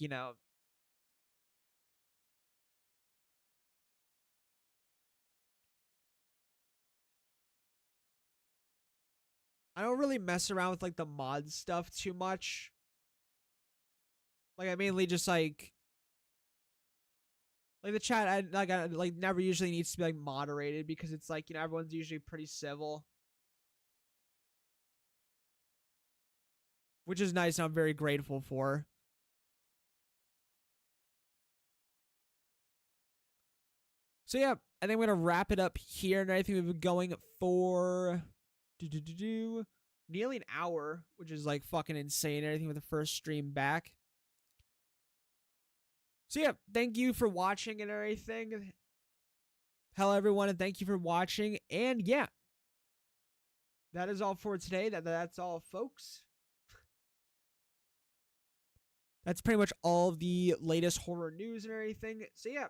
S1: I don't really mess around with like the mod stuff too much. Like I mainly just like the chat, I like never usually needs to be like moderated because it's like everyone's usually pretty civil, which is nice. And I'm very grateful for. So yeah, I think I'm gonna wrap it up here, and I think we've been going for nearly an hour, which is like fucking insane. Everything with the first stream back. So yeah, thank you for watching and everything. Hello everyone, and thank you for watching. And yeah, that is all for today. That's all, folks. That's pretty much all of the latest horror news and everything. So yeah.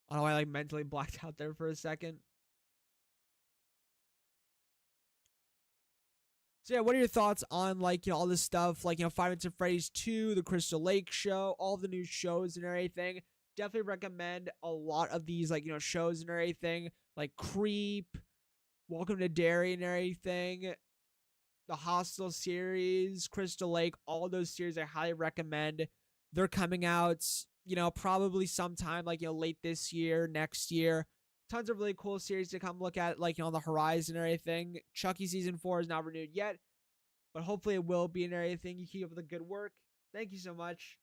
S1: I don't know, I like mentally blacked out there for a second. So yeah, what are your thoughts on like all this stuff, like Five Nights at Freddy's 2, the Crystal Lake show, all the new shows and everything? Definitely recommend a lot of these like shows and everything, like Creep, Welcome to Derry and everything, the Hostel series, Crystal Lake, all those series I highly recommend. They're coming out, probably sometime like late this year, next year. Tons of really cool series to come look at, like on the horizon and everything. Chucky season 4 is not renewed yet, but hopefully it will be and everything. You keep up the good work. Thank you so much.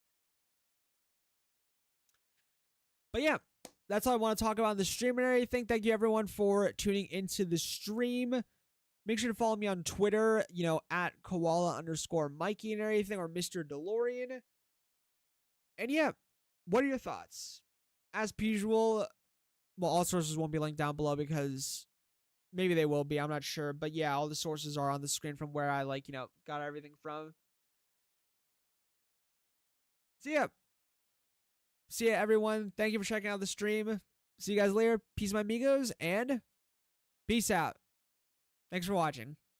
S1: But yeah, that's all I want to talk about in the stream and everything. Thank you everyone for tuning into the stream. Make sure to follow me on Twitter, at koala_Mikey and everything, or Mr. DeLorean. And yeah, what are your thoughts? As per usual, well, all sources won't be linked down below because maybe they will be. I'm not sure. But yeah, all the sources are on the screen from where I got everything from. So yeah. See ya, everyone. Thank you for checking out the stream. See you guys later. Peace, my amigos, and peace out. Thanks for watching.